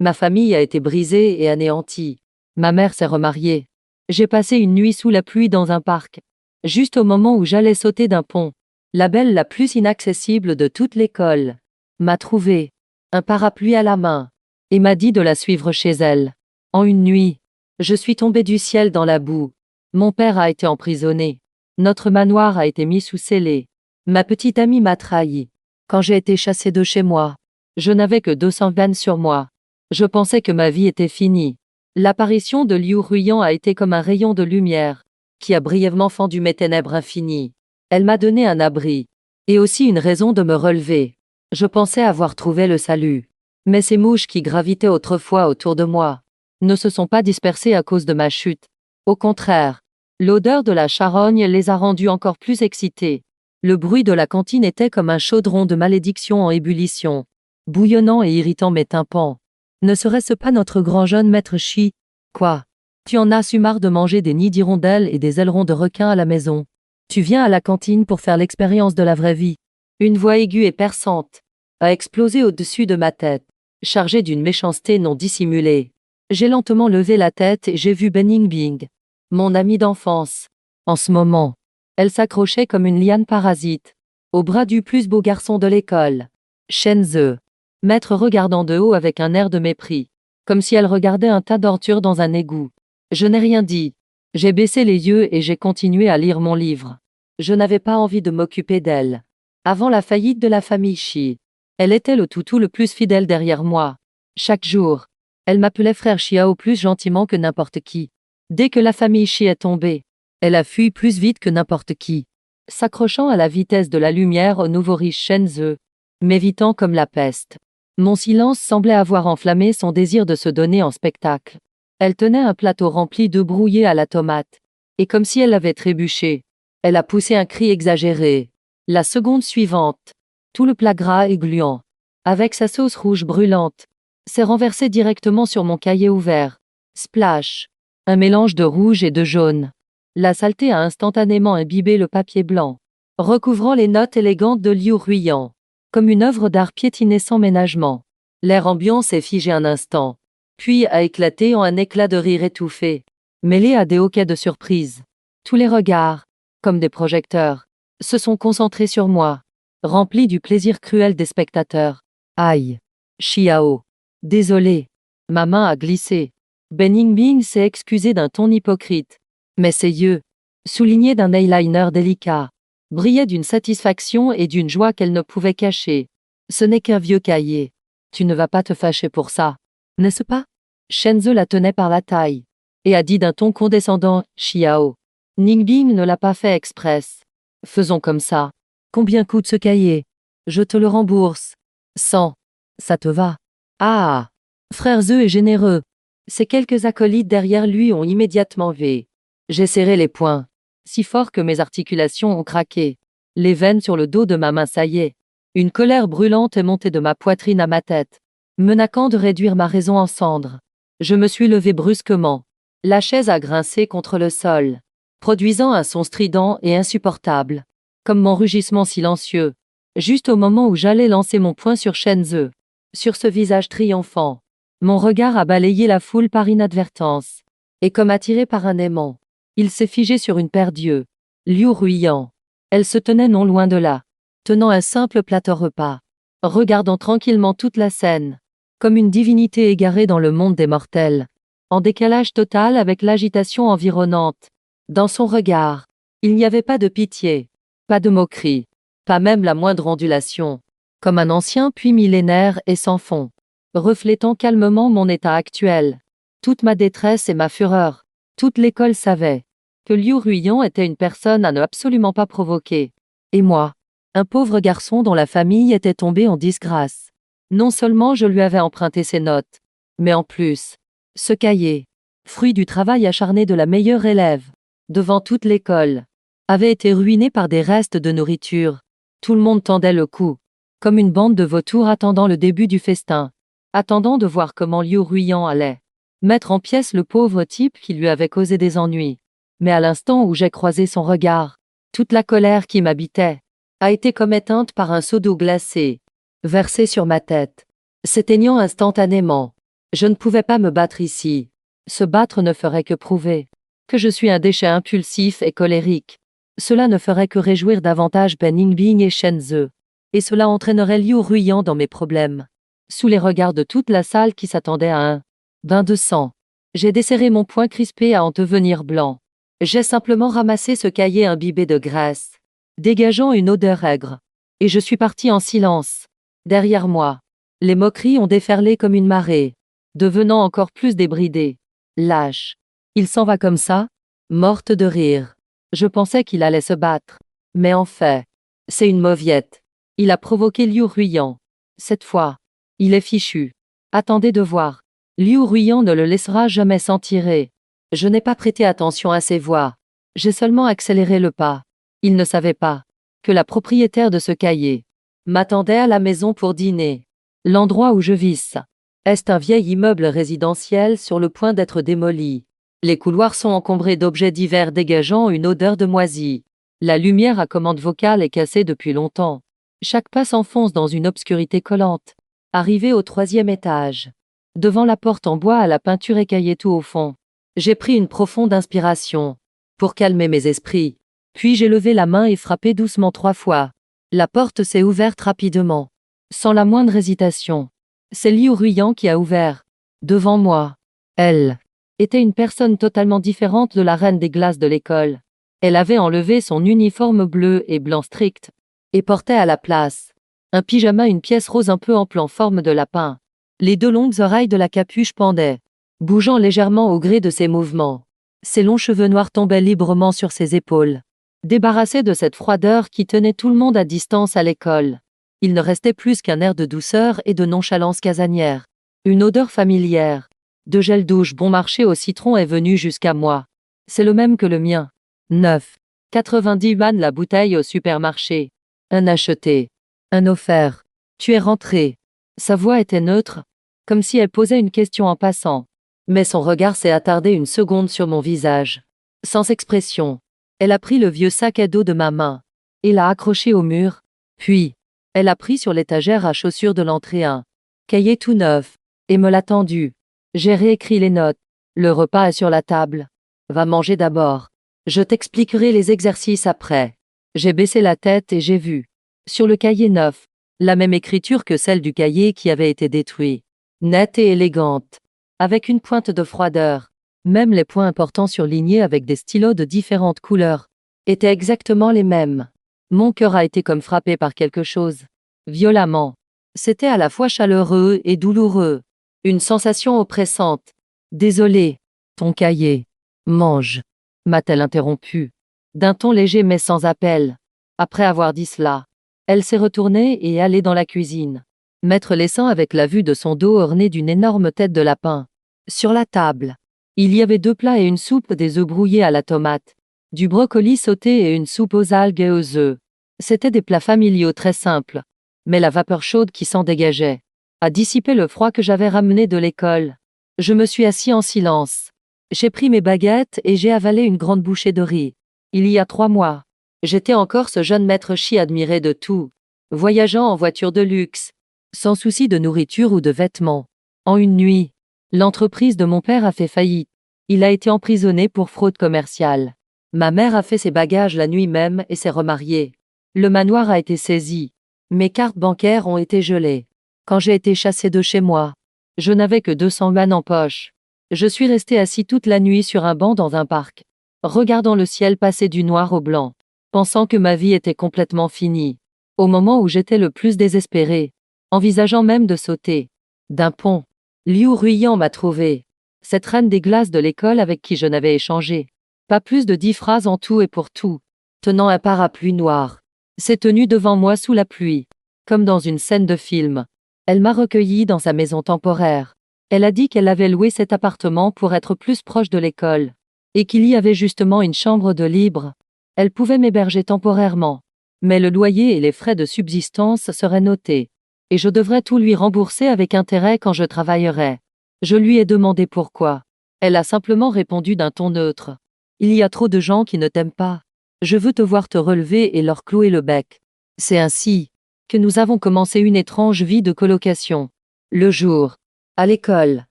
Ma famille a été brisée et anéantie. Ma mère s'est remariée. J'ai passé une nuit sous la pluie dans un parc. Juste au moment où j'allais sauter d'un pont, la belle la plus inaccessible de toute l'école m'a trouvée, un parapluie à la main, et m'a dit de la suivre chez elle. En une nuit, je suis tombée du ciel dans la boue. Mon père a été emprisonné. Notre manoir a été mis sous scellé. Ma petite amie m'a trahi. Quand j'ai été chassée de chez moi, je n'avais que 200 vannes sur moi. Je pensais que ma vie était finie. L'apparition de Liu Ruiyan a été comme un rayon de lumière, qui a brièvement fendu mes ténèbres infinies. Elle m'a donné un abri, et aussi une raison de me relever. Je pensais avoir trouvé le salut. Mais ces mouches qui gravitaient autrefois autour de moi ne se sont pas dispersées à cause de ma chute. Au contraire, l'odeur de la charogne les a rendues encore plus excitées. Le bruit de la cantine était comme un chaudron de malédiction en ébullition, bouillonnant et irritant mes tympans. Ne serait-ce pas notre grand jeune maître Shi? Quoi? Tu en as su marre de manger des nids d'hirondelles et des ailerons de requin à la maison. Tu viens à la cantine pour faire l'expérience de la vraie vie. Une voix aiguë et perçante a explosé au-dessus de ma tête, chargée d'une méchanceté non dissimulée. J'ai lentement levé la tête et j'ai vu Benning Bing, mon amie d'enfance. En ce moment, elle s'accrochait comme une liane parasite au bras du plus beau garçon de l'école, Shen Ze. Maître regardant de haut avec un air de mépris, comme si elle regardait un tas d'ordures dans un égout. Je n'ai rien dit. J'ai baissé les yeux et j'ai continué à lire mon livre. Je n'avais pas envie de m'occuper d'elle. Avant la faillite de la famille Shi, elle était le toutou le plus fidèle derrière moi. Chaque jour, elle m'appelait frère Xiao plus gentiment que n'importe qui. Dès que la famille Shi est tombée, elle a fui plus vite que n'importe qui, s'accrochant à la vitesse de la lumière au nouveau riche Shen Ze, m'évitant comme la peste. Mon silence semblait avoir enflammé son désir de se donner en spectacle. Elle tenait un plateau rempli d'œufs brouillés à la tomate, et comme si elle avait trébuché, elle a poussé un cri exagéré. La seconde suivante, tout le plat gras et gluant, avec sa sauce rouge brûlante, s'est renversé directement sur mon cahier ouvert. Splash! Un mélange de rouge et de jaune. La saleté a instantanément imbibé le papier blanc, recouvrant les notes élégantes de Liu Ruiyan, comme une œuvre d'art piétinée sans ménagement. L'air ambiant s'est figé un instant, puis a éclaté en un éclat de rire étouffé, mêlé à des hoquets de surprise. Tous les regards, comme des projecteurs, se sont concentrés sur moi, remplis du plaisir cruel des spectateurs. Aïe! Xiao! Désolé. Ma main a glissé. Benning Bing s'est excusé d'un ton hypocrite. Mais ses yeux, soulignés d'un eyeliner délicat, brillaient d'une satisfaction et d'une joie qu'elle ne pouvait cacher. Ce n'est qu'un vieux cahier. Tu ne vas pas te fâcher pour ça, n'est-ce pas? Shen Ze la tenait par la taille, et a dit d'un ton condescendant, Xiao. Ningbing ne l'a pas fait express. Faisons comme ça. Combien coûte ce cahier? Je te le rembourse. 100. Ça te va? Ah! Frère Ze est généreux. Ses quelques acolytes derrière lui ont immédiatement vu. J'ai serré les poings, si fort que mes articulations ont craqué. Les veines sur le dos de ma main saillaient. Une colère brûlante est montée de ma poitrine à ma tête, menaçant de réduire ma raison en cendres. Je me suis levé brusquement. La chaise a grincé contre le sol, produisant un son strident et insupportable, comme mon rugissement silencieux, juste au moment où j'allais lancer mon poing sur Shen Ze. Sur ce visage triomphant, mon regard a balayé la foule par inadvertance, et comme attiré par un aimant, il s'est figé sur une paire d'yeux. Liu Ruiyan. Elle se tenait non loin de là, tenant un simple plateau repas, regardant tranquillement toute la scène, comme une divinité égarée dans le monde des mortels, en décalage total avec l'agitation environnante. Dans son regard, il n'y avait pas de pitié, pas de moquerie, pas même la moindre ondulation, comme un ancien puits millénaire et sans fond, reflétant calmement mon état actuel. Toute ma détresse et ma fureur, toute l'école savait que Liu Ruiyan était une personne à ne absolument pas provoquer. Et moi, un pauvre garçon dont la famille était tombée en disgrâce. Non seulement je lui avais emprunté ses notes, mais en plus, ce cahier, fruit du travail acharné de la meilleure élève, devant toute l'école, avait été ruiné par des restes de nourriture. Tout le monde tendait le cou, comme une bande de vautours attendant le début du festin, attendant de voir comment Liu Ruiyan allait mettre en pièces le pauvre type qui lui avait causé des ennuis. Mais à l'instant où j'ai croisé son regard, toute la colère qui m'habitait a été comme éteinte par un seau d'eau glacée, versé sur ma tête, s'éteignant instantanément. Je ne pouvais pas me battre ici. Se battre ne ferait que prouver que je suis un déchet impulsif et colérique. Cela ne ferait que réjouir davantage Ben Yingbing et Shen Ze. Et cela entraînerait Liu Ruiyan dans mes problèmes. Sous les regards de toute la salle qui s'attendait à un bain de sang, j'ai desserré mon poing crispé à en devenir blanc. J'ai simplement ramassé ce cahier imbibé de graisse, dégageant une odeur aigre. Et je suis parti en silence. Derrière moi, les moqueries ont déferlé comme une marée, devenant encore plus débridées. Lâche. Il s'en va comme ça, morte de rire. Je pensais qu'il allait se battre. Mais en fait, c'est une mauviette. Il a provoqué Liu Ruiyan. Cette fois, il est fichu. Attendez de voir. Liu Ruiyan ne le laissera jamais s'en tirer. Je n'ai pas prêté attention à ses voix. J'ai seulement accéléré le pas. Il ne savait pas que la propriétaire de ce cahier m'attendait à la maison pour dîner. L'endroit où je vis est un vieil immeuble résidentiel sur le point d'être démoli. Les couloirs sont encombrés d'objets divers dégageant une odeur de moisi. La lumière à commande vocale est cassée depuis longtemps. Chaque pas s'enfonce dans une obscurité collante. Arrivé au 3e étage, devant la porte en bois à la peinture écaillée tout au fond, j'ai pris une profonde inspiration pour calmer mes esprits. Puis j'ai levé la main et frappé doucement 3 fois. La porte s'est ouverte rapidement, sans la moindre hésitation. C'est Liu Ruiyan qui a ouvert. Devant moi. Elle était une personne totalement différente de la reine des glaces de l'école. Elle avait enlevé son uniforme bleu et blanc strict, et portait à la place un pyjama, une pièce rose un peu ample en forme de lapin. Les 2 longues oreilles de la capuche pendaient, bougeant légèrement au gré de ses mouvements. Ses longs cheveux noirs tombaient librement sur ses épaules. Débarrassé de cette froideur qui tenait tout le monde à distance à l'école, il ne restait plus qu'un air de douceur et de nonchalance casanière. Une odeur familière de gel douche bon marché au citron est venue jusqu'à moi. C'est le même que le mien. 9,90 yuan la bouteille au supermarché. Un acheté. Un offert. Tu es rentré. Sa voix était neutre, comme si elle posait une question en passant. Mais son regard s'est attardé une seconde sur mon visage. Sans expression. Elle a pris le vieux sac à dos de ma main et l'a accroché au mur. Puis, elle a pris sur l'étagère à chaussures de l'entrée un cahier tout neuf et me l'a tendu. J'ai réécrit les notes. Le repas est sur la table. Va manger d'abord. Je t'expliquerai les exercices après. J'ai baissé la tête et j'ai vu, sur le cahier neuf, la même écriture que celle du cahier qui avait été détruit. Nette et élégante, avec une pointe de froideur. Même les points importants surlignés avec des stylos de différentes couleurs étaient exactement les mêmes. Mon cœur a été comme frappé par quelque chose. Violemment. C'était à la fois chaleureux et douloureux. Une sensation oppressante. Désolé. Ton cahier. Mange. M'a-t-elle interrompu. D'un ton léger mais sans appel. Après avoir dit cela, elle s'est retournée et est allée dans la cuisine, mettre l'essence avec la vue de son dos orné d'une énorme tête de lapin. Sur la table, il y avait 2 plats et une soupe, des œufs brouillés à la tomate, du brocoli sauté et une soupe aux algues et aux œufs. C'étaient des plats familiaux très simples, mais la vapeur chaude qui s'en dégageait a dissipé le froid que j'avais ramené de l'école. Je me suis assis en silence. J'ai pris mes baguettes et j'ai avalé une grande bouchée de riz. Il y a 3 mois, j'étais encore ce jeune maître Chi admiré de tout, voyageant en voiture de luxe, sans souci de nourriture ou de vêtements. En une nuit, l'entreprise de mon père a fait faillite. Il a été emprisonné pour fraude commerciale. Ma mère a fait ses bagages la nuit même et s'est remariée. Le manoir a été saisi. Mes cartes bancaires ont été gelées. Quand j'ai été chassé de chez moi, je n'avais que 200 yuan en poche. Je suis resté assis toute la nuit sur un banc dans un parc, regardant le ciel passer du noir au blanc, pensant que ma vie était complètement finie. Au moment où j'étais le plus désespéré, envisageant même de sauter d'un pont, Liu Ruiyan m'a trouvé. Cette reine des glaces de l'école avec qui je n'avais échangé pas plus de 10 phrases en tout et pour tout, tenant un parapluie noir, s'est tenue devant moi sous la pluie, comme dans une scène de film. Elle m'a recueilli dans sa maison temporaire. Elle a dit qu'elle avait loué cet appartement pour être plus proche de l'école, et qu'il y avait justement une chambre de libre. Elle pouvait m'héberger temporairement, mais le loyer et les frais de subsistance seraient notés, et je devrais tout lui rembourser avec intérêt quand je travaillerais. Je lui ai demandé pourquoi. Elle a simplement répondu d'un ton neutre. Il y a trop de gens qui ne t'aiment pas. Je veux te voir te relever et leur clouer le bec. C'est ainsi que nous avons commencé une étrange vie de colocation. Le jour, à l'école,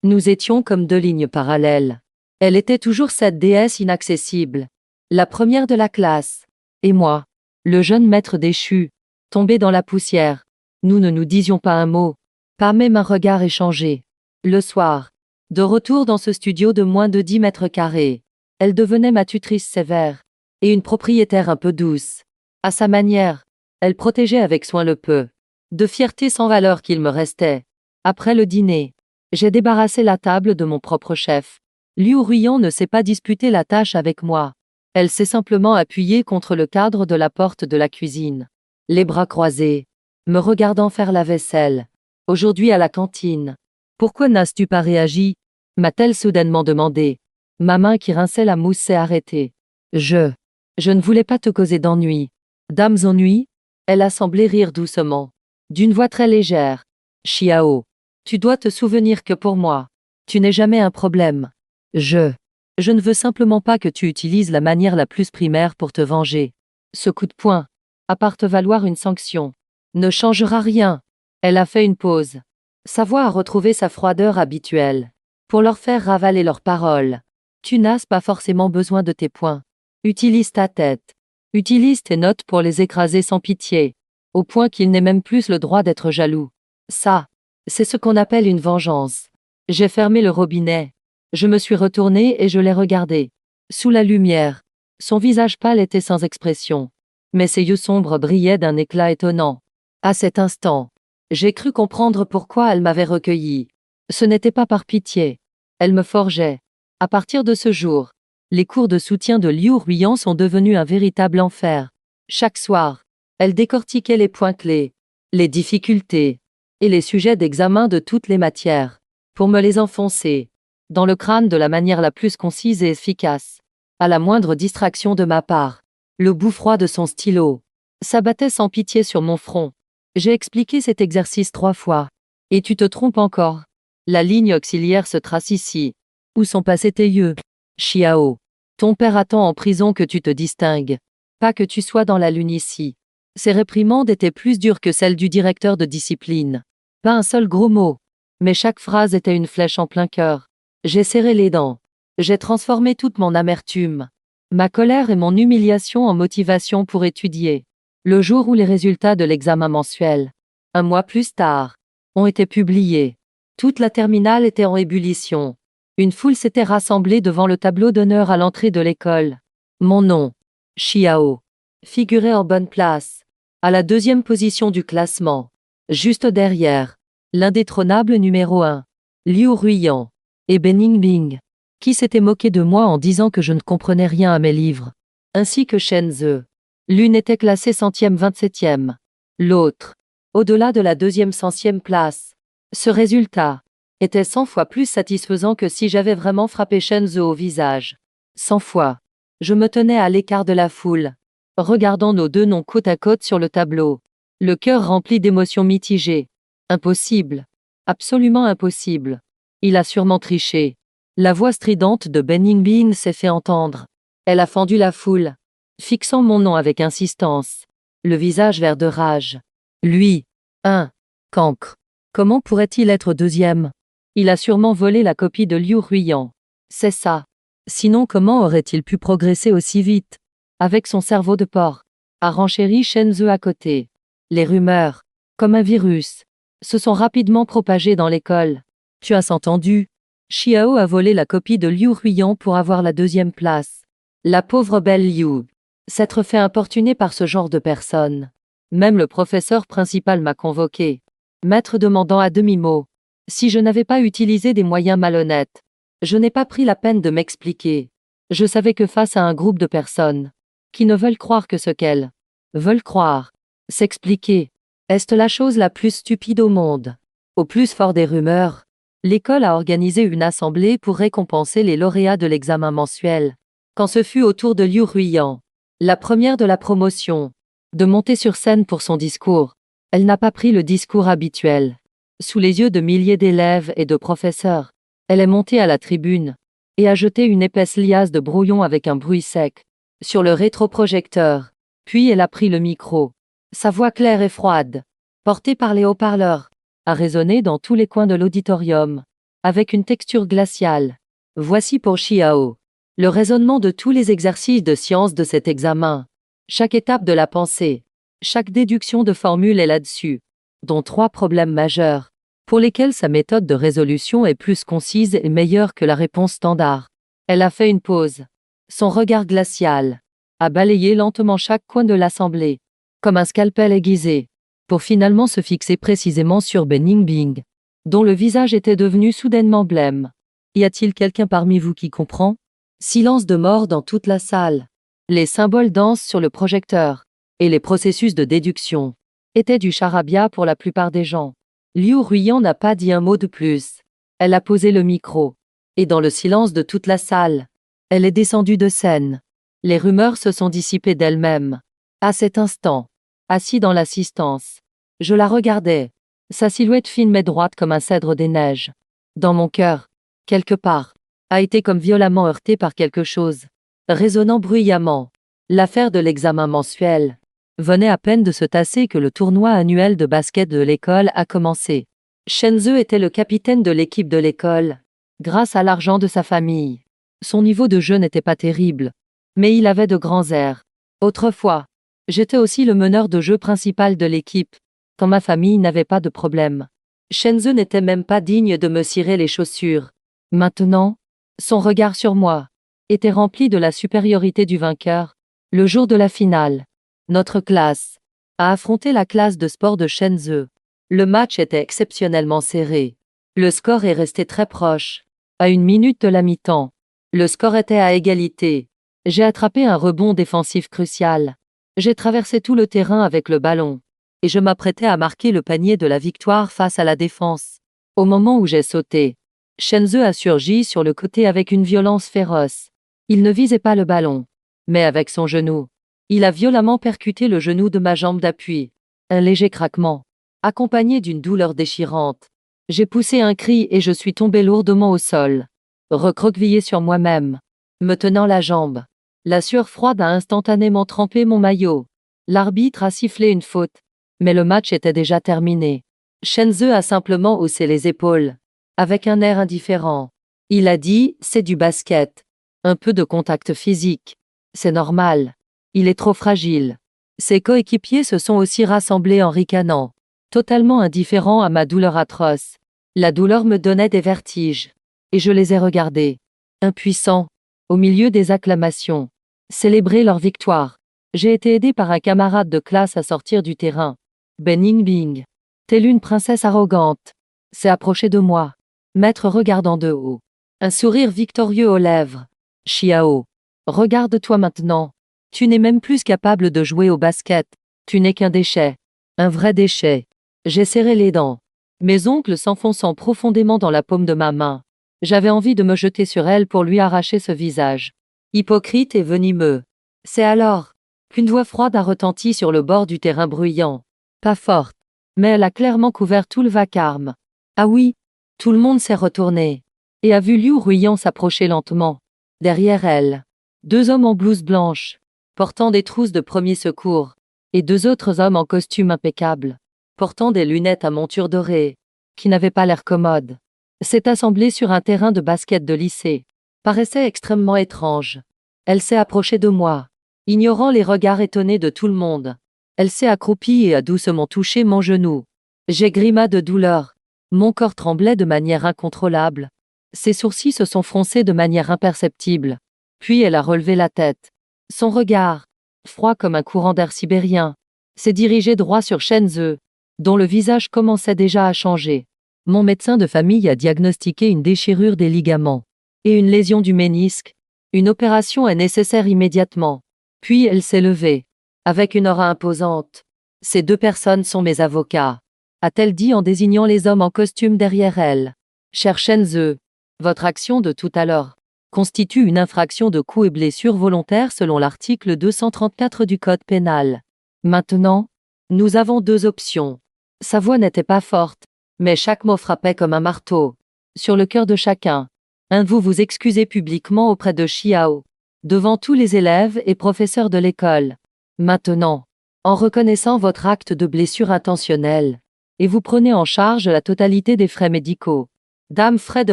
Nous étions comme deux lignes parallèles. Elle était toujours cette déesse inaccessible, la première de la classe. Et moi, le jeune maître déchu, tombé dans la poussière. Nous ne nous disions pas un mot, pas même un regard échangé. Le soir, de retour dans ce studio de moins de 10 mètres carrés, elle devenait ma tutrice sévère, et une propriétaire un peu douce. À sa manière, elle protégeait avec soin le peu de fierté sans valeur qu'il me restait. Après le dîner, j'ai débarrassé la table de mon propre chef. Liu Ruyan ne s'est pas disputé la tâche avec moi. Elle s'est simplement appuyée contre le cadre de la porte de la cuisine, les bras croisés, me regardant faire la vaisselle. Aujourd'hui à la cantine. Pourquoi n'as-tu pas réagi? M'a-t-elle soudainement demandé. Ma main qui rinçait la mousse s'est arrêtée. Je ne voulais pas te causer d'ennui. Dames ennuis? Elle a semblé rire doucement, d'une voix très légère. Xiao, tu dois te souvenir que pour moi, tu n'es jamais un problème. Je ne veux simplement pas que tu utilises la manière la plus primaire pour te venger. Ce coup de poing, à part te valoir une sanction, ne changera rien. Elle a fait une pause. Sa voix a retrouvé sa froideur habituelle. Pour leur faire ravaler leurs paroles. Tu n'as pas forcément besoin de tes poings. Utilise ta tête. Utilise tes notes pour les écraser sans pitié. Au point qu'il n'ait même plus le droit d'être jaloux. Ça, c'est ce qu'on appelle une vengeance. J'ai fermé le robinet. Je me suis retournée et je l'ai regardé. Sous la lumière, son visage pâle était sans expression. Mais ses yeux sombres brillaient d'un éclat étonnant. À cet instant, j'ai cru comprendre pourquoi elle m'avait recueilli. Ce n'était pas par pitié. Elle me forgeait. À partir de ce jour, les cours de soutien de Liu Ruyan sont devenus un véritable enfer. Chaque soir, elle décortiquait les points clés, les difficultés et les sujets d'examen de toutes les matières, pour me les enfoncer dans le crâne de la manière la plus concise et efficace. À la moindre distraction de ma part, le bout froid de son stylo s'abattait sans pitié sur mon front. J'ai expliqué cet exercice 3 fois. Et tu te trompes encore. La ligne auxiliaire se trace ici. Où sont passés tes yeux? Xiao. Ton père attend en prison que tu te distingues. Pas que tu sois dans la lune ici. Ces réprimandes étaient plus dures que celles du directeur de discipline. Pas un seul gros mot. Mais chaque phrase était une flèche en plein cœur. J'ai serré les dents. J'ai transformé toute mon amertume, ma colère et mon humiliation en motivation pour étudier. Le jour où les résultats de l'examen mensuel, un mois plus tard, ont été publiés, toute la terminale était en ébullition. Une foule s'était rassemblée devant le tableau d'honneur à l'entrée de l'école. Mon nom, Xiao, figurait en bonne place, à la 2e position du classement, juste derrière l'indétrônable numéro 1, Liu Ruyan, et Benning Bing, qui s'était moqué de moi en disant que je ne comprenais rien à mes livres, ainsi que Shen Ze. L'une était classée 100e 27e, l'autre, au-delà de la 2e 100e place. Ce résultat était 100 fois plus satisfaisant que si j'avais vraiment frappé Shen Ze au visage. 100 fois. Je me tenais à l'écart de la foule, regardant nos deux noms côte à côte sur le tableau, le cœur rempli d'émotions mitigées. Impossible. Absolument impossible. Il a sûrement triché. La voix stridente de Benning Bing s'est fait entendre. Elle a fendu la foule, fixant mon nom avec insistance, le visage vert de rage. Lui, un cancre. Comment pourrait-il être 2e? Il a sûrement volé la copie de Liu Ruyan. C'est ça. Sinon comment aurait-il pu progresser aussi vite? Avec son cerveau de porc, a renchéri Shen Ze à côté. Les rumeurs, comme un virus, se sont rapidement propagées dans l'école. Tu as entendu? Xiao a volé la copie de Liu Ruyan pour avoir la 2e place. La pauvre belle Liu. S'être fait importuner par ce genre de personne. Même le professeur principal m'a convoqué. Maître demandant à demi-mot si je n'avais pas utilisé des moyens malhonnêtes. Je n'ai pas pris la peine de m'expliquer. Je savais que face à un groupe de personnes qui ne veulent croire que ce qu'elles veulent croire, s'expliquer, est la chose la plus stupide au monde. Au plus fort des rumeurs, l'école a organisé une assemblée pour récompenser les lauréats de l'examen mensuel. Quand ce fut au tour de Liu Ruyan, la première de la promotion, de monter sur scène pour son discours, elle n'a pas pris le discours habituel. Sous les yeux de milliers d'élèves et de professeurs, elle est montée à la tribune et a jeté une épaisse liasse de brouillon avec un bruit sec sur le rétroprojecteur. Puis elle a pris le micro. Sa voix claire et froide, portée par les haut-parleurs, a résonné dans tous les coins de l'auditorium. avec une texture glaciale. Voici pour Xiao le raisonnement de tous les exercices de science de cet examen. Chaque étape de la pensée, chaque déduction de formule est là-dessus, dont 3 problèmes majeurs, pour lesquels sa méthode de résolution est plus concise et meilleure que la réponse standard. Elle a fait une pause. Son regard glacial a balayé lentement chaque coin de l'assemblée, comme un scalpel aiguisé, pour finalement se fixer précisément sur Ben Yingbing, dont le visage était devenu soudainement blême. Y a-t-il quelqu'un parmi vous qui comprend? Silence de mort dans toute la salle. Les symboles dansent sur le projecteur, et les processus de déduction étaient du charabia pour la plupart des gens. Liu Ruiyan n'a pas dit un mot de plus. Elle a posé le micro, et dans le silence de toute la salle, elle est descendue de scène. Les rumeurs se sont dissipées d'elles-mêmes. À cet instant, assis dans l'assistance, je la regardais, sa silhouette fine mais droite comme un cèdre des neiges. Dans mon cœur, quelque part, a été comme violemment heurté par quelque chose, résonnant bruyamment. L'affaire de l'examen mensuel venait à peine de se tasser que le tournoi annuel de basket de l'école a commencé. Shenzhe était le capitaine de l'équipe de l'école, grâce à l'argent de sa famille. Son niveau de jeu n'était pas terrible, mais il avait de grands airs. Autrefois, j'étais aussi le meneur de jeu principal de l'équipe, quand ma famille n'avait pas de problème. Shenzhe n'était même pas digne de me cirer les chaussures. Maintenant, son regard sur moi était rempli de la supériorité du vainqueur. Le jour de la finale, notre classe a affronté la classe de sport de Shenzhe. Le match était exceptionnellement serré. Le score est resté très proche. À 1 minute de la mi-temps, le score était à égalité. J'ai attrapé un rebond défensif crucial. J'ai traversé tout le terrain avec le ballon, et je m'apprêtais à marquer le panier de la victoire face à la défense. Au moment où j'ai sauté, Shenzhe a surgi sur le côté avec une violence féroce. Il ne visait pas le ballon, mais avec son genou. Il a violemment percuté le genou de ma jambe d'appui. Un léger craquement, accompagné d'une douleur déchirante. J'ai poussé un cri et je suis tombé lourdement au sol, recroquevillé sur moi-même, me tenant la jambe. La sueur froide a instantanément trempé mon maillot. L'arbitre a sifflé une faute, mais le match était déjà terminé. Shenzhe a simplement haussé les épaules, avec un air indifférent. Il a dit « c'est du basket. Un peu de contact physique. C'est normal. Il est trop fragile. » Ses coéquipiers se sont aussi rassemblés en ricanant, totalement indifférents à ma douleur atroce. La douleur me donnait des vertiges, et je les ai regardés, impuissants, au milieu des acclamations, célébrer leur victoire. J'ai été aidé par un camarade de classe à sortir du terrain. Ben Yingbing, telle une princesse arrogante, s'est approché de moi, maître regardant de haut, un sourire victorieux aux lèvres. Xiao, regarde-toi maintenant. Tu n'es même plus capable de jouer au basket. Tu n'es qu'un déchet. Un vrai déchet. J'ai serré les dents, mes ongles s'enfonçant profondément dans la paume de ma main. J'avais envie de me jeter sur elle pour lui arracher ce visage hypocrite et venimeux. C'est alors qu'une voix froide a retenti sur le bord du terrain bruyant. Pas forte, mais elle a clairement couvert tout le vacarme. Ah oui, tout le monde s'est retourné et a vu Liu Ruiyan s'approcher lentement. Derrière elle, 2 hommes en blouse blanche, portant des trousses de premier secours, et 2 autres hommes en costume impeccable, portant des lunettes à monture dorée, qui n'avaient pas l'air commodes. Cette assemblée sur un terrain de basket de lycée paraissait extrêmement étrange. Elle s'est approchée de moi, ignorant les regards étonnés de tout le monde. Elle s'est accroupie et a doucement touché mon genou. J'ai grimé de douleur. Mon corps tremblait de manière incontrôlable. Ses sourcils se sont froncés de manière imperceptible. Puis elle a relevé la tête. Son regard, froid comme un courant d'air sibérien, s'est dirigé droit sur Shenzhe, dont le visage commençait déjà à changer. Mon médecin de famille a diagnostiqué une déchirure des ligaments et une lésion du ménisque. Une opération est nécessaire immédiatement. Puis elle s'est levée, avec une aura imposante. Ces 2 personnes sont mes avocats, a-t-elle dit en désignant les hommes en costume derrière elle. Cher Shenzhe, votre action de tout à l'heure constitue une infraction de coups et blessures volontaires selon l'article 234 du Code pénal. Maintenant, nous avons 2 options. Sa voix n'était pas forte, mais chaque mot frappait comme un marteau sur le cœur de chacun. Vous vous excusez publiquement auprès de Xiao, devant tous les élèves et professeurs de l'école. Maintenant, en reconnaissant votre acte de blessure intentionnelle, et vous prenez en charge la totalité des frais médicaux. Dame frais de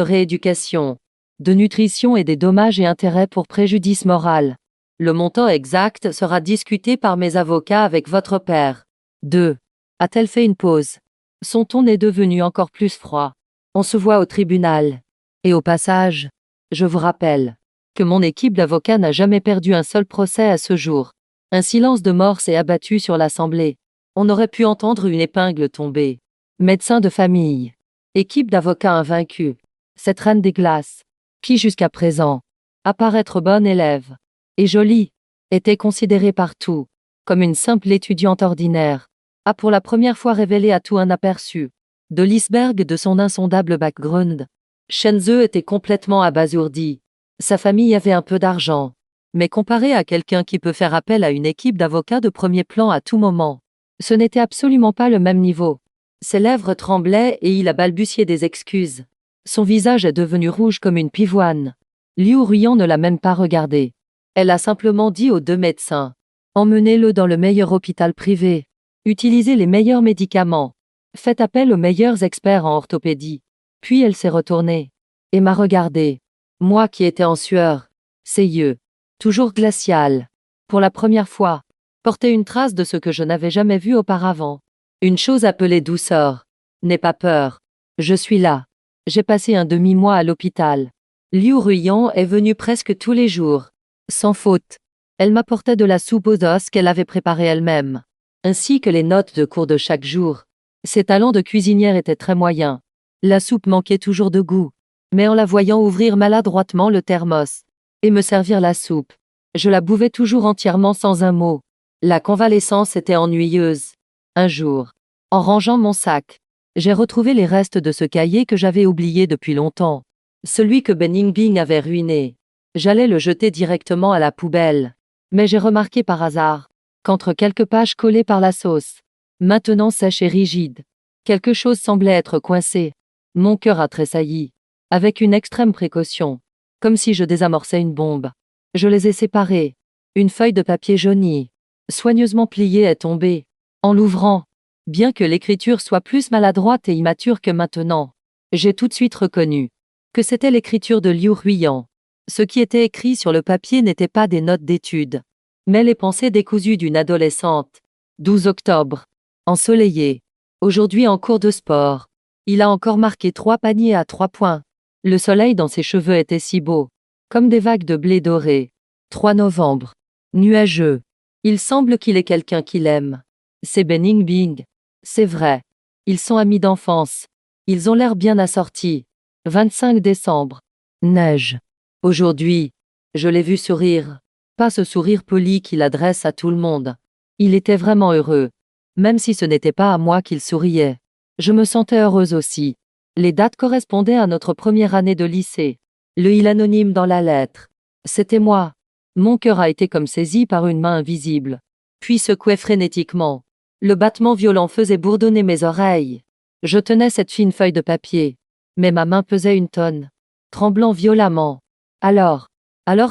rééducation, de nutrition et des dommages et intérêts pour préjudice moral. Le montant exact sera discuté par mes avocats avec votre père. 2. A-t-elle fait une pause? Son ton est devenu encore plus froid. On se voit au tribunal. Et au passage, je vous rappelle que mon équipe d'avocats n'a jamais perdu un seul procès à ce jour. Un silence de mort s'est abattu sur l'assemblée. On aurait pu entendre une épingle tomber. Médecin de famille. Équipe d'avocats invaincus. Cette reine des glaces, qui jusqu'à présent, à paraître bonne élève et jolie, était considérée partout comme une simple étudiante ordinaire, a pour la première fois révélé à tout un aperçu de l'iceberg de son insondable background. Shenzhe était complètement abasourdi. Sa famille avait un peu d'argent, mais comparé à quelqu'un qui peut faire appel à une équipe d'avocats de premier plan à tout moment, ce n'était absolument pas le même niveau. Ses lèvres tremblaient et il a balbutié des excuses. Son visage est devenu rouge comme une pivoine. Liu Ruiyan ne l'a même pas regardé. Elle a simplement dit aux deux médecins: emmenez-le dans le meilleur hôpital privé. Utilisez les meilleurs médicaments. Faites appel aux meilleurs experts en orthopédie. Puis elle s'est retournée et m'a regardé. Moi qui étais en sueur, ses yeux, toujours glacial, pour la première fois, portaient une trace de ce que je n'avais jamais vu auparavant. Une chose appelée douceur. N'aie pas peur. Je suis là. J'ai passé un demi-mois à l'hôpital. Liu Ruiyan est venue presque tous les jours. Sans faute. Elle m'apportait de la soupe aux os qu'elle avait préparée elle-même, ainsi que les notes de cours de chaque jour. Ses talents de cuisinière étaient très moyens. La soupe manquait toujours de goût. Mais en la voyant ouvrir maladroitement le thermos et me servir la soupe, je la bouvais toujours entièrement sans un mot. La convalescence était ennuyeuse. Un jour, en rangeant mon sac, j'ai retrouvé les restes de ce cahier que j'avais oublié depuis longtemps. Celui que Ben Yingbing avait ruiné. J'allais le jeter directement à la poubelle. Mais j'ai remarqué par hasard qu'entre quelques pages collées par la sauce, maintenant sèches et rigides, quelque chose semblait être coincé. Mon cœur a tressailli, avec une extrême précaution, comme si je désamorçais une bombe. Je les ai séparés. Une feuille de papier jaunie, soigneusement pliée, est tombée. En l'ouvrant, bien que l'écriture soit plus maladroite et immature que maintenant, j'ai tout de suite reconnu que c'était l'écriture de Liu Ruiyan. Ce qui était écrit sur le papier n'était pas des notes d'études, mais les pensées décousues d'une adolescente. 12 octobre. Ensoleillé. Aujourd'hui en cours de sport. Il a encore marqué 3 paniers à 3 points. Le soleil dans ses cheveux était si beau, comme des vagues de blé doré. 3 novembre. Nuageux. Il semble qu'il est quelqu'un qu'il aime. C'est Ben Yingbing. C'est vrai. Ils sont amis d'enfance. Ils ont l'air bien assortis. 25 décembre. Neige. Aujourd'hui, je l'ai vu sourire. Pas ce sourire poli qu'il adresse à tout le monde. Il était vraiment heureux. Même si ce n'était pas à moi qu'il souriait. Je me sentais heureuse aussi. Les dates correspondaient à notre première année de lycée. Le il anonyme dans la lettre. C'était moi. Mon cœur a été comme saisi par une main invisible, puis secoué frénétiquement. Le battement violent faisait bourdonner mes oreilles. Je tenais cette fine feuille de papier, mais ma main pesait une tonne, tremblant violemment. Alors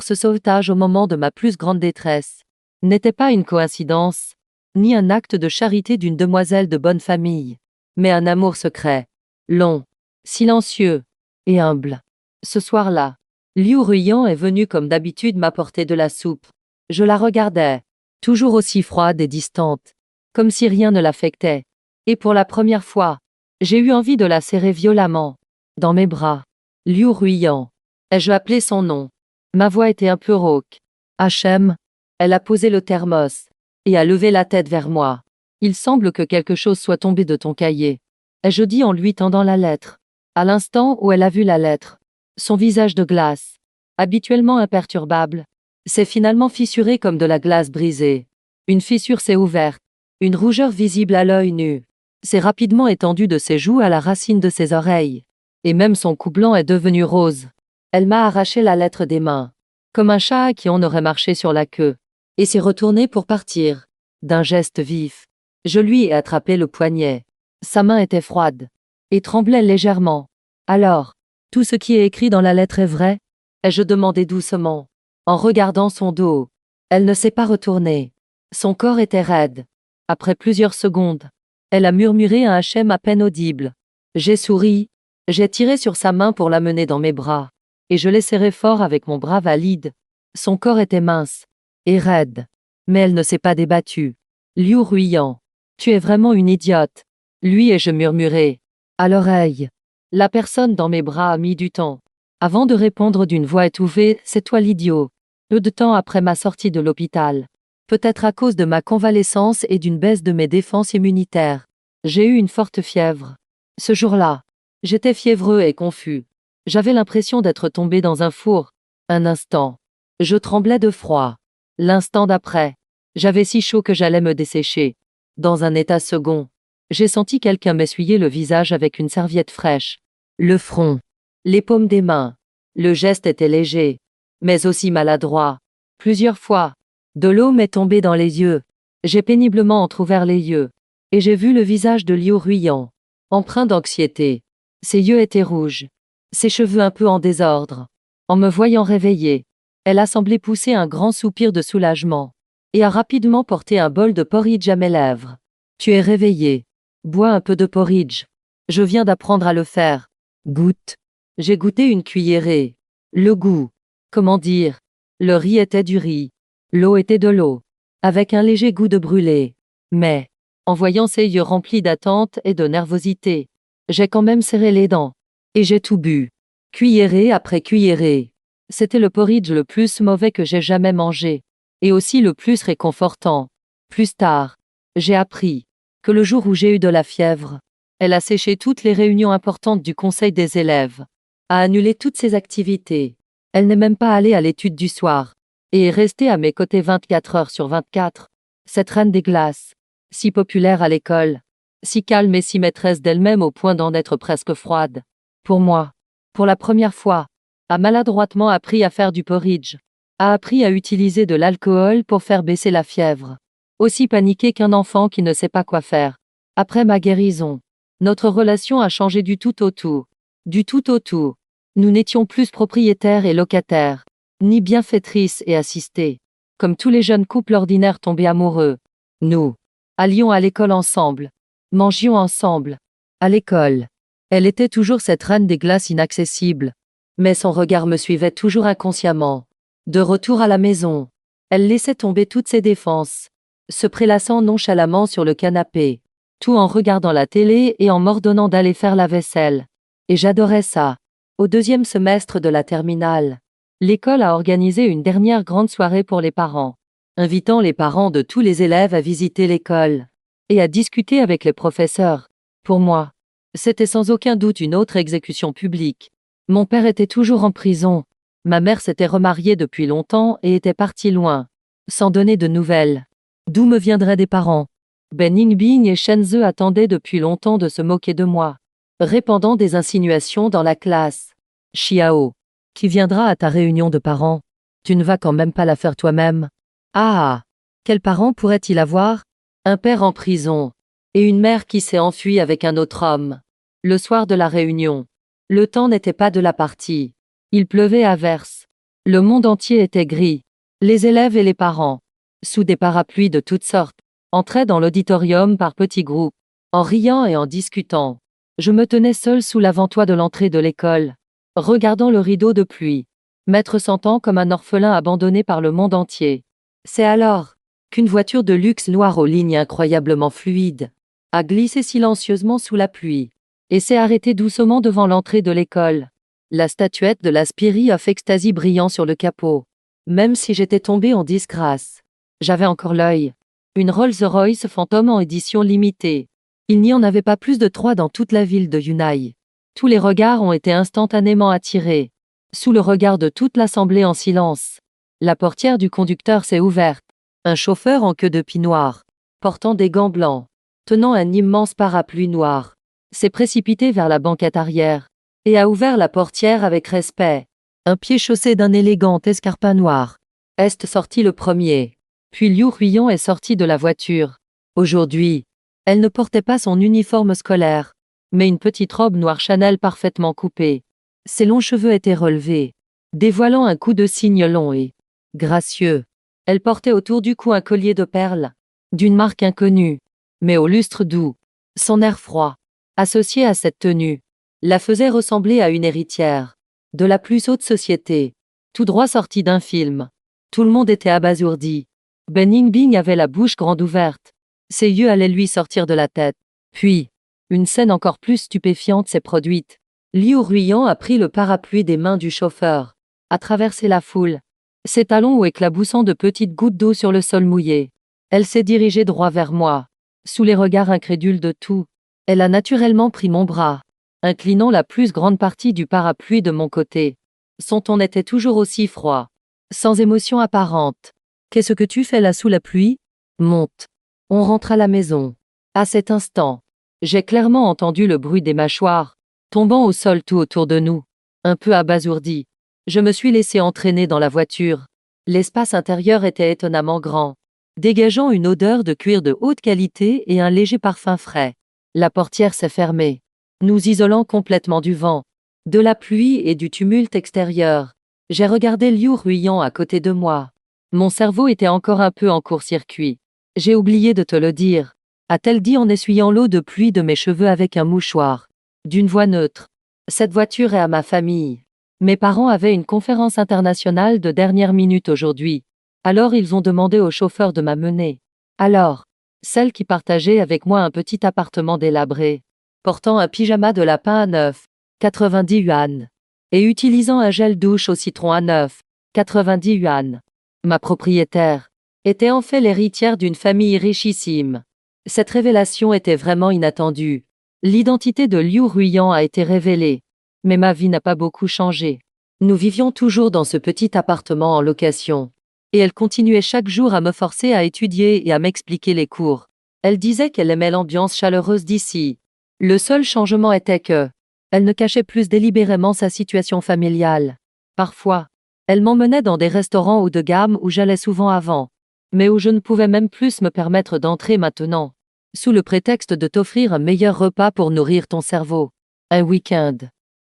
ce sauvetage au moment de ma plus grande détresse n'était pas une coïncidence, ni un acte de charité d'une demoiselle de bonne famille, mais un amour secret, long, silencieux et humble. Ce soir-là, Liu Ruiyan est venu comme d'habitude m'apporter de la soupe. Je la regardais, toujours aussi froide et distante, comme si rien ne l'affectait. Et pour la première fois, j'ai eu envie de la serrer violemment, dans mes bras. Liu Ruiyan. Ai-je appelé son nom? Ma voix était un peu rauque. HM. Elle a posé le thermos et a levé la tête vers moi. Il semble que quelque chose soit tombé de ton cahier. Ai-je dit en lui tendant la lettre. À l'instant où elle a vu la lettre, son visage de glace, habituellement imperturbable, s'est finalement fissuré comme de la glace brisée. Une fissure s'est ouverte. Une rougeur visible à l'œil nu s'est rapidement étendue de ses joues à la racine de ses oreilles. Et même son cou blanc est devenu rose. Elle m'a arraché la lettre des mains, comme un chat à qui on aurait marché sur la queue, et s'est retournée pour partir. D'un geste vif, je lui ai attrapé le poignet. Sa main était froide et tremblait légèrement. Alors, tout ce qui est écrit dans la lettre est vrai? Ai-je demandé doucement, en regardant son dos. Elle ne s'est pas retournée. Son corps était raide. Après plusieurs secondes, elle a murmuré un HM à peine audible. J'ai souri, J'ai tiré sur sa main pour l'amener dans mes bras. Et je l'ai serré fort avec mon bras valide. Son corps était mince et raide. Mais elle ne s'est pas débattue. Liu Ruiyan. Tu es vraiment une idiote. Lui et je murmurai. À l'oreille. La personne dans mes bras a mis du temps. Avant de répondre d'une voix étouffée, c'est toi l'idiot. Peu de temps après ma sortie de l'hôpital. Peut-être à cause de ma convalescence et d'une baisse de mes défenses immunitaires. J'ai eu une forte fièvre. Ce jour-là, j'étais fiévreux et confus. J'avais l'impression d'être tombé dans un four. Un instant. Je tremblais de froid. L'instant d'après. J'avais si chaud que j'allais me dessécher. Dans un état second. J'ai senti quelqu'un m'essuyer le visage avec une serviette fraîche. Le front. Les paumes des mains. Le geste était léger. Mais aussi maladroit. Plusieurs fois. De l'eau m'est tombée dans les yeux. J'ai péniblement entrouvert les yeux. Et j'ai vu le visage de Liu Ruiyan. Empreint d'anxiété. Ses yeux étaient rouges. Ses cheveux un peu en désordre. En me voyant réveillée, elle a semblé pousser un grand soupir de soulagement. Et a rapidement porté un bol de porridge à mes lèvres. Tu es réveillée. Bois un peu de porridge. Je viens d'apprendre à le faire. Goûte. J'ai goûté une cuillerée. Le goût. Comment dire? Le riz était du riz. L'eau était de l'eau. Avec un léger goût de brûlé. Mais, en voyant ses yeux remplis d'attente et de nervosité, j'ai quand même serré les dents. Et j'ai tout bu. Cuillerée après cuillerée. C'était le porridge le plus mauvais que j'ai jamais mangé. Et aussi le plus réconfortant. Plus tard, j'ai appris que le jour où j'ai eu de la fièvre, elle a séché toutes les réunions importantes du conseil des élèves, a annulé toutes ses activités. Elle n'est même pas allée à l'étude du soir, et est restée à mes côtés 24 heures sur 24. Cette reine des glaces, si populaire à l'école, si calme et si maîtresse d'elle-même au point d'en être presque froide. Pour moi, pour la première fois, a maladroitement appris à faire du porridge, a appris à utiliser de l'alcool pour faire baisser la fièvre. Aussi paniqué qu'un enfant qui ne sait pas quoi faire. Après ma guérison, notre relation a changé du tout au tout. Du tout au tout. Nous n'étions plus propriétaires et locataires, ni bienfaitrices et assistées. Comme tous les jeunes couples ordinaires tombés amoureux. Nous allions à l'école ensemble. Mangions ensemble. À l'école. Elle était toujours cette reine des glaces inaccessible. Mais son regard me suivait toujours inconsciemment. De retour à la maison, elle laissait tomber toutes ses défenses, se prélassant nonchalamment sur le canapé, tout en regardant la télé et en m'ordonnant d'aller faire la vaisselle. Et j'adorais ça. Au deuxième semestre de la terminale, l'école a organisé une dernière grande soirée pour les parents, invitant les parents de tous les élèves à visiter l'école et à discuter avec les professeurs. Pour moi, c'était sans aucun doute une autre exécution publique. Mon père était toujours en prison. Ma mère s'était remariée depuis longtemps et était partie loin, sans donner de nouvelles. D'où me viendraient des parents? Ben Yingbing et Shen Ze attendaient depuis longtemps de se moquer de moi, répandant des insinuations dans la classe. Xiao, qui viendra à ta réunion de parents? Tu ne vas quand même pas la faire toi-même? Ah, quels parents pourrait-il avoir? Un père en prison, et une mère qui s'est enfuie avec un autre homme. Le soir de la réunion, le temps n'était pas de la partie. Il pleuvait à verse. Le monde entier était gris. Les élèves et les parents, sous des parapluies de toutes sortes, entraient dans l'auditorium par petits groupes, en riant et en discutant. Je me tenais seul sous l'avant-toit de l'entrée de l'école, regardant le rideau de pluie, m'être sentant comme un orphelin abandonné par le monde entier. C'est alors qu'une voiture de luxe noire aux lignes incroyablement fluides a glissé silencieusement sous la pluie et s'est arrêtée doucement devant l'entrée de l'école. La statuette de la Spirit of Ecstasy brillant sur le capot. Même si j'étais tombé en disgrâce, j'avais encore l'œil. Une Rolls-Royce Phantom en édition limitée. Il n'y en avait pas plus de 3 dans toute la ville de Yunai. Tous les regards ont été instantanément attirés. Sous le regard de toute l'assemblée en silence, la portière du conducteur s'est ouverte. Un chauffeur en queue de pie noire, portant des gants blancs, tenant un immense parapluie noir, s'est précipité vers la banquette arrière et a ouvert la portière avec respect. Un pied chaussé d'un élégant escarpin noir est sorti le premier. Puis Liu Ruiyan est sorti de la voiture. Aujourd'hui, elle ne portait pas son uniforme scolaire, mais une petite robe noire Chanel parfaitement coupée. Ses longs cheveux étaient relevés, dévoilant un cou de cygne long et gracieux. Elle portait autour du cou un collier de perles, d'une marque inconnue, mais au lustre doux. Son air froid, associé à cette tenue, la faisait ressembler à une héritière, de la plus haute société, tout droit sortie d'un film. Tout le monde était abasourdi. Ben Yingbing avait la bouche grande ouverte. Ses yeux allaient lui sortir de la tête. Puis, une scène encore plus stupéfiante s'est produite. Liu Ruiyan a pris le parapluie des mains du chauffeur, a traversé la foule, ses talons éclaboussant de petites gouttes d'eau sur le sol mouillé. Elle s'est dirigée droit vers moi, sous les regards incrédules de tout. Elle a naturellement pris mon bras, inclinant la plus grande partie du parapluie de mon côté. Son ton était toujours aussi froid, sans émotion apparente. « Qu'est-ce que tu fais là sous la pluie ? Monte. » On rentre à la maison. À cet instant, j'ai clairement entendu le bruit des mâchoires, tombant au sol tout autour de nous. Un peu abasourdi, je me suis laissé entraîner dans la voiture. L'espace intérieur était étonnamment grand, dégageant une odeur de cuir de haute qualité et un léger parfum frais. La portière s'est fermée, nous isolant complètement du vent, de la pluie et du tumulte extérieur. J'ai regardé Liu Ruiyan à côté de moi. Mon cerveau était encore un peu en court-circuit. « J'ai oublié de te le dire », a-t-elle dit en essuyant l'eau de pluie de mes cheveux avec un mouchoir. D'une voix neutre. Cette voiture est à ma famille. Mes parents avaient une conférence internationale de dernière minute aujourd'hui. Alors ils ont demandé au chauffeur de m'amener. Alors, celle qui partageait avec moi un petit appartement délabré, portant un pyjama de lapin à 9, 90 yuan, et utilisant un gel douche au citron à 9, 90 yuan. Ma propriétaire était en fait l'héritière d'une famille richissime. Cette révélation était vraiment inattendue. L'identité de Liu Ruiyan a été révélée. Mais ma vie n'a pas beaucoup changé. Nous vivions toujours dans ce petit appartement en location. Et elle continuait chaque jour à me forcer à étudier et à m'expliquer les cours. Elle disait qu'elle aimait l'ambiance chaleureuse d'ici. Le seul changement était que elle ne cachait plus délibérément sa situation familiale. Parfois, elle m'emmenait dans des restaurants haut de gamme où j'allais souvent avant, mais où je ne pouvais même plus me permettre d'entrer maintenant, sous le prétexte de t'offrir un meilleur repas pour nourrir ton cerveau. Un week-end.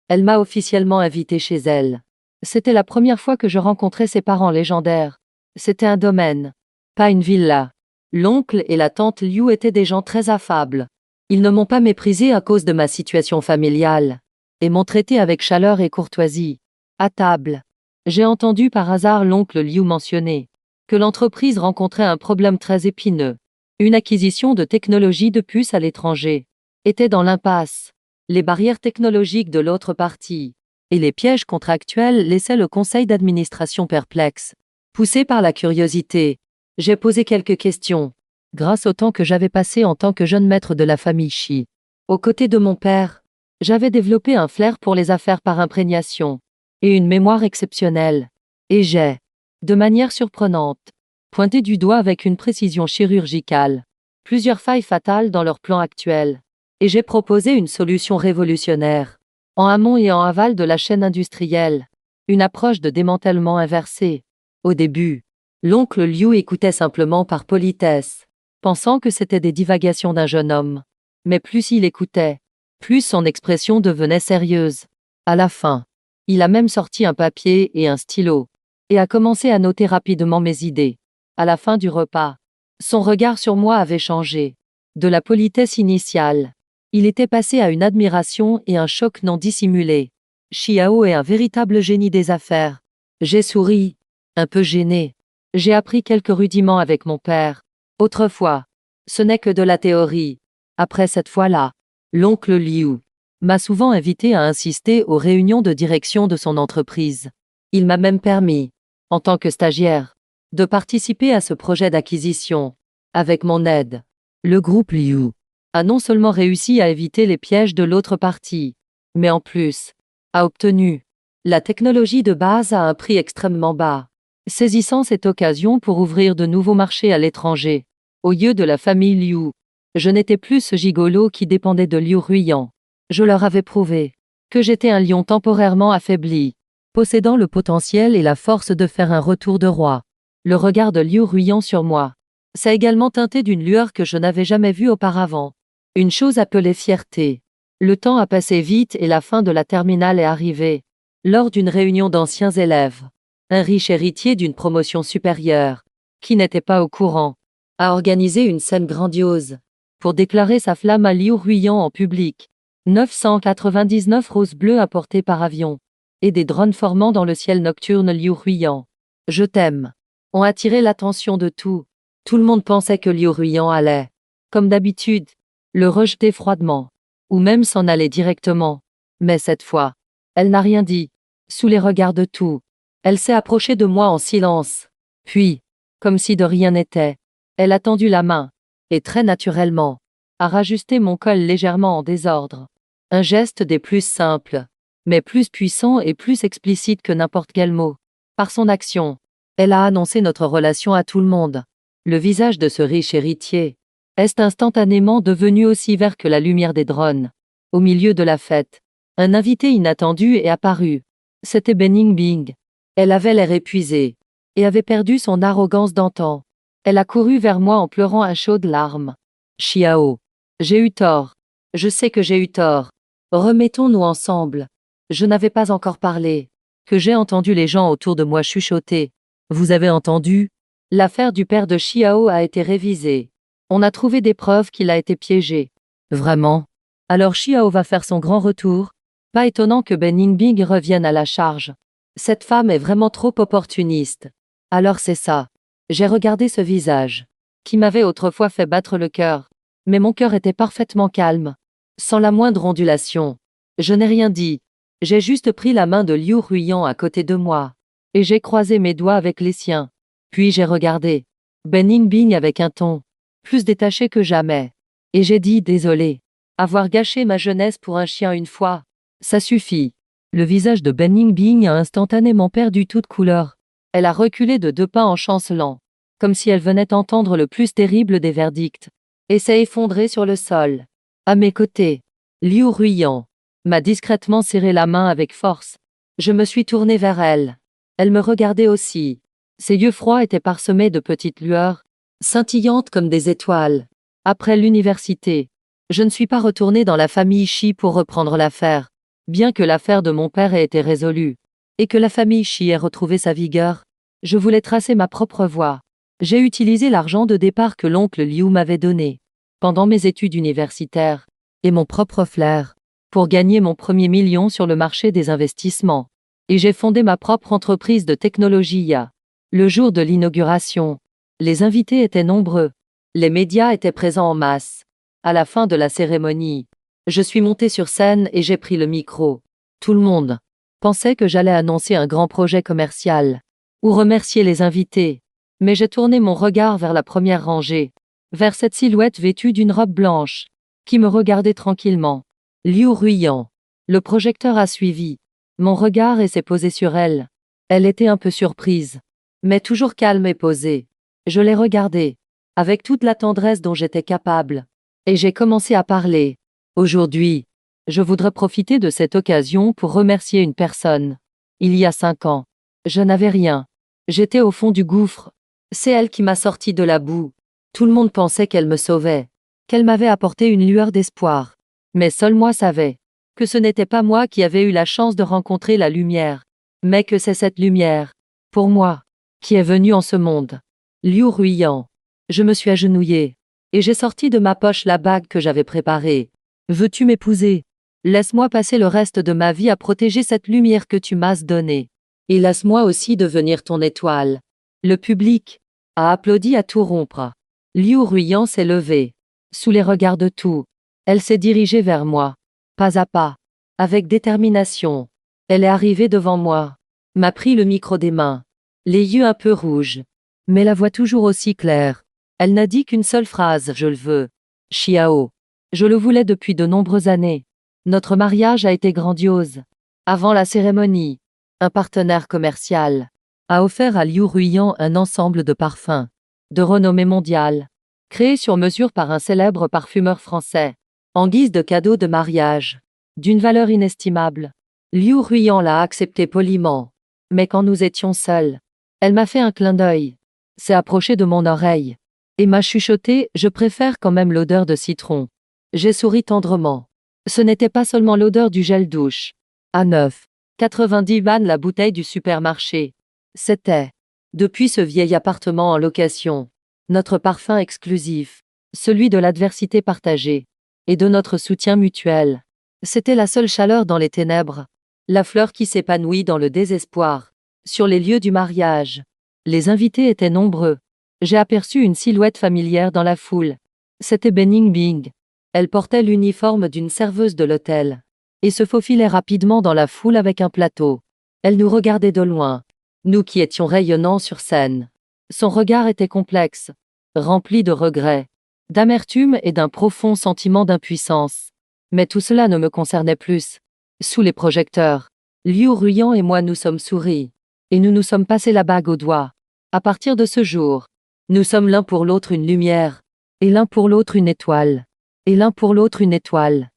Elle m'a officiellement invité chez elle. C'était la première fois que je rencontrais ses parents légendaires. C'était un domaine, pas une villa. L'oncle et la tante Liu étaient des gens très affables. Ils ne m'ont pas méprisé à cause de ma situation familiale, et m'ont traité avec chaleur et courtoisie. À table, j'ai entendu par hasard l'oncle Liu mentionner que l'entreprise rencontrait un problème très épineux. Une acquisition de technologie de puces à l'étranger était dans l'impasse. Les barrières technologiques de l'autre partie et les pièges contractuels laissaient le conseil d'administration perplexe. Poussé par la curiosité, j'ai posé quelques questions, grâce au temps que j'avais passé en tant que jeune maître de la famille Shi. Aux côtés de mon père, j'avais développé un flair pour les affaires par imprégnation et une mémoire exceptionnelle. Et j'ai, de manière surprenante, pointé du doigt avec une précision chirurgicale plusieurs failles fatales dans leur plan actuel. Et j'ai proposé une solution révolutionnaire, en amont et en aval de la chaîne industrielle, une approche de démantèlement inversé. Au début, l'oncle Liu écoutait simplement par politesse, pensant que c'était des divagations d'un jeune homme. Mais plus il écoutait, plus son expression devenait sérieuse. À la fin, il a même sorti un papier et un stylo, et a commencé à noter rapidement mes idées. À la fin du repas, son regard sur moi avait changé. De la politesse initiale, il était passé à une admiration et un choc non dissimulé. Xiao est un véritable génie des affaires. J'ai souri, un peu gêné. J'ai appris quelques rudiments avec mon père. Autrefois, ce n'est que de la théorie. Après cette fois-là, l'oncle Liu m'a souvent invité à insister aux réunions de direction de son entreprise. Il m'a même permis, en tant que stagiaire, de participer à ce projet d'acquisition. Avec mon aide, le groupe Liu a non seulement réussi à éviter les pièges de l'autre partie, mais en plus, a obtenu la technologie de base à un prix extrêmement bas, saisissant cette occasion pour ouvrir de nouveaux marchés à l'étranger. Au lieu de la famille Liu, je n'étais plus ce gigolo qui dépendait de Liu Ruiyan. Je leur avais prouvé que j'étais un lion temporairement affaibli, possédant le potentiel et la force de faire un retour de roi. Le regard de Liu Ruiyan sur moi s'est également teinté d'une lueur que je n'avais jamais vue auparavant. Une chose appelée fierté. Le temps a passé vite et la fin de la terminale est arrivée. Lors d'une réunion d'anciens élèves, un riche héritier d'une promotion supérieure, qui n'était pas au courant, a organisé une scène grandiose pour déclarer sa flamme à Liu Ruiyan en public. 999 roses bleues apportées par avion. Et des drones formant dans le ciel nocturne Liu Ruyan. Je t'aime. Ont attiré l'attention de tout. Tout le monde pensait que Liu Ruyan allait, comme d'habitude, le rejeter froidement. Ou même s'en aller directement. Mais cette fois, elle n'a rien dit. Sous les regards de tout. Elle s'est approchée de moi en silence. Puis, comme si de rien n'était, elle a tendu la main. Et très naturellement, a rajusté mon col légèrement en désordre. Un geste des plus simples, mais plus puissant et plus explicite que n'importe quel mot. Par son action, elle a annoncé notre relation à tout le monde. Le visage de ce riche héritier est instantanément devenu aussi vert que la lumière des drones. Au milieu de la fête, un invité inattendu est apparu. C'était Benning Bing. Elle avait l'air épuisée et avait perdu son arrogance d'antan. Elle a couru vers moi en pleurant à chaudes larmes. Xiao. J'ai eu tort. Je sais que j'ai eu tort. Remettons-nous ensemble. Je n'avais pas encore parlé. Que j'ai entendu les gens autour de moi chuchoter. Vous avez entendu? L'affaire du père de Xiao a été révisée. On a trouvé des preuves qu'il a été piégé. Vraiment? Alors Xiao va faire son grand retour? Pas étonnant que Ben Yingbing revienne à la charge. Cette femme est vraiment trop opportuniste. Alors c'est ça. J'ai regardé ce visage, qui m'avait autrefois fait battre le cœur. Mais mon cœur était parfaitement calme, sans la moindre ondulation. Je n'ai rien dit. J'ai juste pris la main de Liu Ruyan à côté de moi, et j'ai croisé mes doigts avec les siens. Puis j'ai regardé Ben Yingbing avec un ton plus détaché que jamais. Et j'ai dit désolé. Avoir gâché ma jeunesse pour un chien une fois, ça suffit. Le visage de Ben Yingbing a instantanément perdu toute couleur. Elle a reculé de 2 pas en chancelant, comme si elle venait entendre le plus terrible des verdicts, et s'est effondrée sur le sol. À mes côtés, Liu Ruyan m'a discrètement serré la main avec force. Je me suis tournée vers elle. Elle me regardait aussi. Ses yeux froids étaient parsemés de petites lueurs, scintillantes comme des étoiles. Après l'université, je ne suis pas retournée dans la famille Shi pour reprendre l'affaire, bien que l'affaire de mon père ait été résolue, et que la famille Shi ait retrouvé sa vigueur. Je voulais tracer ma propre voie. J'ai utilisé l'argent de départ que l'oncle Liu m'avait donné, pendant mes études universitaires, et mon propre flair, pour gagner mon premier million sur le marché des investissements. Et j'ai fondé ma propre entreprise de technologie IA. Le jour de l'inauguration, les invités étaient nombreux. Les médias étaient présents en masse. À la fin de la cérémonie, je suis montée sur scène et j'ai pris le micro. Tout le monde pensait que j'allais annoncer un grand projet commercial ou remercier les invités. Mais j'ai tourné mon regard vers la première rangée, vers cette silhouette vêtue d'une robe blanche, qui me regardait tranquillement. Liu Ruyan. Le projecteur a suivi mon regard et s'est posé sur elle. Elle était un peu surprise, mais toujours calme et posée. Je l'ai regardée, avec toute la tendresse dont j'étais capable, et j'ai commencé à parler. Aujourd'hui, je voudrais profiter de cette occasion pour remercier une personne. Il y a 5 ans, je n'avais rien. J'étais au fond du gouffre. C'est elle qui m'a sorti de la boue. Tout le monde pensait qu'elle me sauvait, qu'elle m'avait apporté une lueur d'espoir. Mais seul moi savais que ce n'était pas moi qui avais eu la chance de rencontrer la lumière, mais que c'est cette lumière, pour moi, qui est venue en ce monde. Liu Ruyan. Je me suis agenouillée, et j'ai sorti de ma poche la bague que j'avais préparée. Veux-tu m'épouser? Laisse-moi passer le reste de ma vie à protéger cette lumière que tu m'as donnée. Et laisse-moi aussi devenir ton étoile. Le public a applaudi à tout rompre. Liu Ruyan s'est levée. Sous les regards de tout, elle s'est dirigée vers moi. Pas à pas, avec détermination. Elle est arrivée devant moi, m'a pris le micro des mains, les yeux un peu rouges, mais la voix toujours aussi claire. Elle n'a dit qu'une seule phrase, je le veux. Xiao. Je le voulais depuis de nombreuses années. Notre mariage a été grandiose. Avant la cérémonie, un partenaire commercial a offert à Liu Ruyan un ensemble de parfums, de renommée mondiale, créés sur mesure par un célèbre parfumeur français, en guise de cadeau de mariage, d'une valeur inestimable. Liu Ruyan l'a accepté poliment, mais quand nous étions seuls, elle m'a fait un clin d'œil, s'est approchée de mon oreille, et m'a chuchoté « Je préfère quand même l'odeur de citron ». J'ai souri tendrement. Ce n'était pas seulement l'odeur du gel douche. À 9,90 yuan la bouteille du supermarché. C'était, depuis ce vieil appartement en location, notre parfum exclusif, celui de l'adversité partagée, et de notre soutien mutuel. C'était la seule chaleur dans les ténèbres. La fleur qui s'épanouit dans le désespoir. Sur les lieux du mariage. Les invités étaient nombreux. J'ai aperçu une silhouette familière dans la foule. C'était Bening Bing. Elle portait l'uniforme d'une serveuse de l'hôtel. Et se faufilait rapidement dans la foule avec un plateau. Elle nous regardait de loin. Nous qui étions rayonnants sur scène. Son regard était complexe. Rempli de regrets. D'amertume et d'un profond sentiment d'impuissance. Mais tout cela ne me concernait plus. Sous les projecteurs, Liu Ruyan et moi nous sommes souris. Et nous nous sommes passé la bague au doigt. À partir de ce jour, nous sommes l'un pour l'autre une lumière. Et l'un pour l'autre une étoile. Et l'un pour l'autre une étoile.